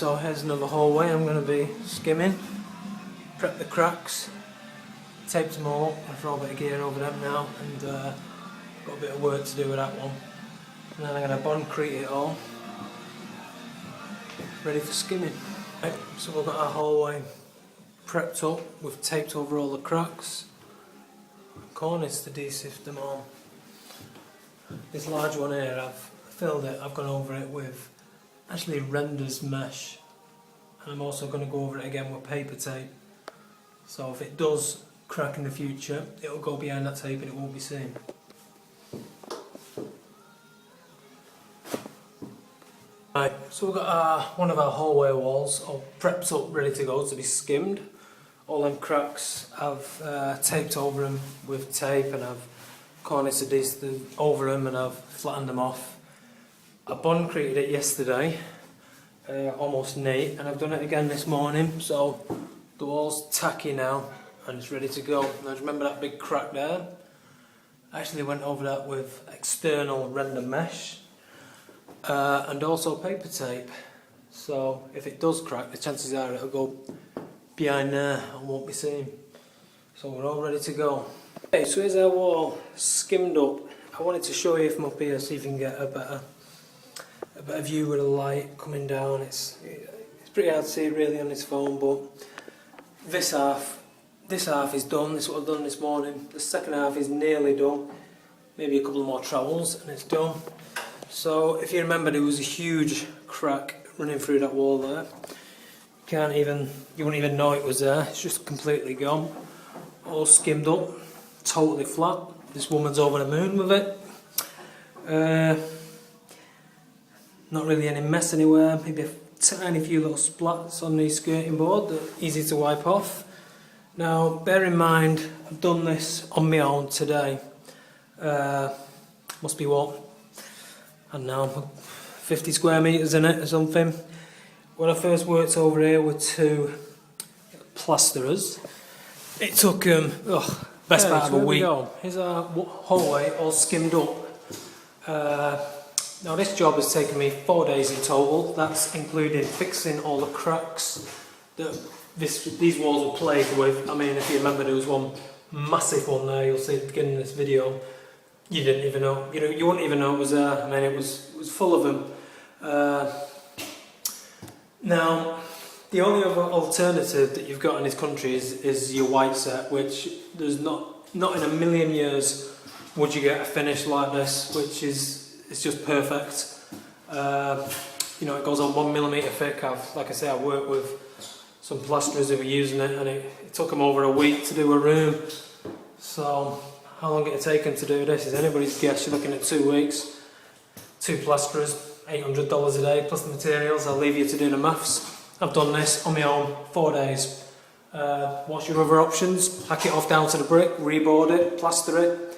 so here's another hallway I'm going to be skimming. Prep the cracks, taped them all up, and throw a bit of gear over them now, and got a bit of work to do with that one. And then I'm going to boncrete it all, ready for skimming. Right, so we've got our hallway prepped up, we've taped over all the cracks, corners to de-sift them all. This large one here, I've filled it, I've gone over it with actually renders mesh, and I'm also going to go over it again with paper tape, so if it does crack in the future it'll go behind that tape and it won't be seen. Right, so we've got one of our hallway walls all prepped up, ready to go to be skimmed. All them cracks I've taped over them with tape, and I've corniced over them, and I've flattened them off. I boncreted it yesterday, almost neat, and I've done it again this morning, so the wall's tacky now and it's ready to go. Now remember that big crack there? I actually went over that with external render mesh and also paper tape, so if it does crack, the chances are it'll go behind there and won't be seen. So we're all ready to go. Okay, so here's our wall skimmed up. I wanted to show you from up here, see if you can get a better view with the light coming down. It's pretty hard to see really on this phone, but this half is done. This is what I've done this morning. The second half is nearly done. Maybe a couple more trowels and it's done. So if you remember, there was a huge crack running through that wall there. You wouldn't even know it was there. It's just completely gone. All skimmed up, totally flat. This woman's over the moon with it. Not really any mess anywhere, maybe a tiny few little splats on the skirting board that are easy to wipe off. Now bear in mind, I've done this on my own today. Must be what? I don't know, 50 square metres in it or something. When I first worked over here with two plasterers, it took best part of a week. Here's our hallway all skimmed up. Now this job has taken me 4 days in total. That's including fixing all the cracks that these walls were plagued with. I mean, if you remember, there was one massive one there. You'll see at the beginning of this video. You didn't even know. You wouldn't even know it was there. I mean, it was full of them. Now, the only other alternative that you've got in this country is your white set, which there's not in a million years would you get a finish like this, which it's just perfect. It goes on 1mm thick. Like I say, I worked with some plasterers who were using it, and it took them over a week to do a room. So how long it'll take them to do this is anybody's guess. You're looking at 2 weeks, 2 plasterers, $800 a day plus the materials. I'll leave you to do the maths. I've done this on my own, 4 days. What's your other options? Hack it off down to the brick, reboard it, plaster it,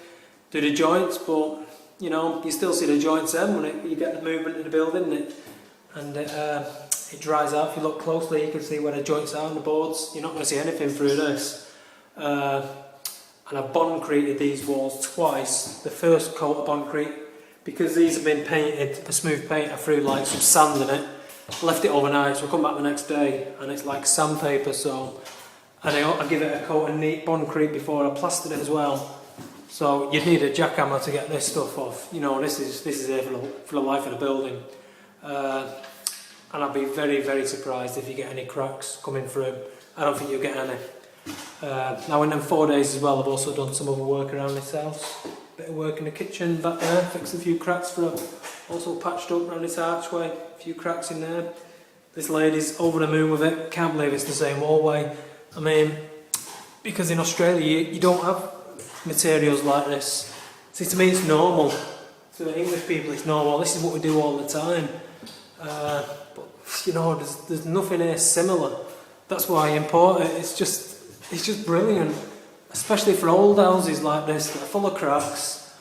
do the joints, but you still see the joints then when you get the movement in the building, and it dries out. If you look closely, you can see where the joints are on the boards. You're not going to see anything through this. And I've boncreted these walls twice. The first coat of boncrete, because these have been painted, a smooth paint, I threw like some sand in it, left it overnight, so I come back the next day and it's like sandpaper. So, and I give it a coat of neat boncrete before I plastered it as well. So you'd need a jackhammer to get this stuff off. This is here for the life of the building. And I'd be very, very surprised if you get any cracks coming through. I don't think you'll get any. Now in them 4 days as well, I've also done some other work around this house. Bit of work in the kitchen back there, fixed a few cracks for it. Also patched up around this archway, a few cracks in there. This lady's over the moon with it. Can't believe it's the same hallway. I mean, because in Australia you don't have materials like this. See, to me it's normal. To the English people it's normal. This is what we do all the time. But there's nothing here similar. That's why I import it. It's just brilliant, especially for old houses like this that are full of cracks.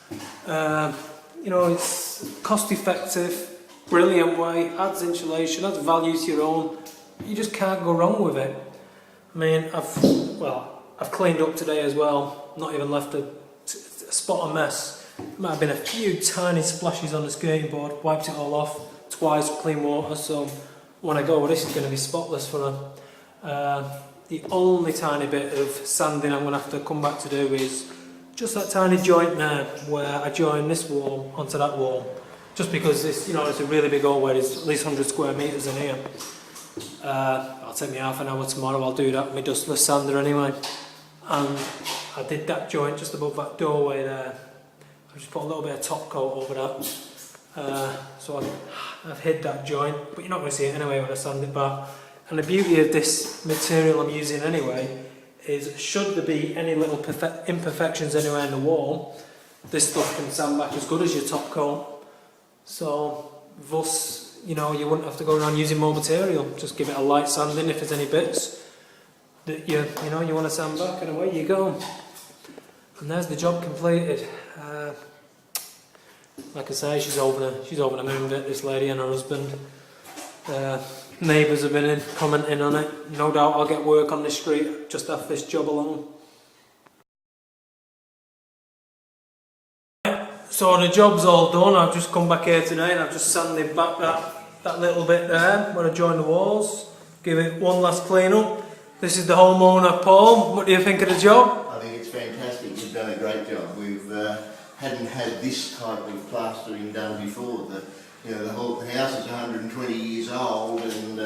It's cost effective, brilliant way, adds insulation, adds value to your own. You just can't go wrong with it. I mean, I've cleaned up today as well. Not even left a spot of mess. Might have been a few tiny splashes on the skirting board. Wiped it all off twice with clean water, so when I go, this is going to be spotless for her. The only tiny bit of sanding I'm going to have to come back to do is just that tiny joint there where I join this wall onto that wall. Just because this, you know, it's a really big hallway, there's at least 100 square metres in here. It'll take me half an hour tomorrow, I'll do that with my dustless sander anyway. And I did that joint just above that doorway there. I just put a little bit of top coat over that. So I've hid that joint, but you're not going to see it anyway when I sand it back. And the beauty of this material I'm using anyway is, should there be any little imperfections anywhere in the wall, this stuff can sand back as good as your top coat. So thus, you know, you wouldn't have to go around using more material. Just give it a light sanding if there's any bits that you want to sand back, and away you go. And there's the job completed. Like I say, she's over the moon with it, this lady and her husband. Neighbours have been in, commenting on it. No doubt I'll get work on this street just after this job alone. So the job's all done. I've just come back here today and I've just sanded back that little bit there where I joined the walls. Give it one last clean up. This is the homeowner, Paul. What do you think of the job? I think it's fantastic. You've done a great job. We've hadn't had this type of plastering done before. The whole house is 120 years old, and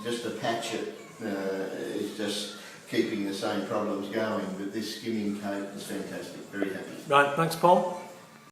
just to patch it is just keeping the same problems going. But this skimming coat is fantastic. Very happy. Right, thanks, Paul.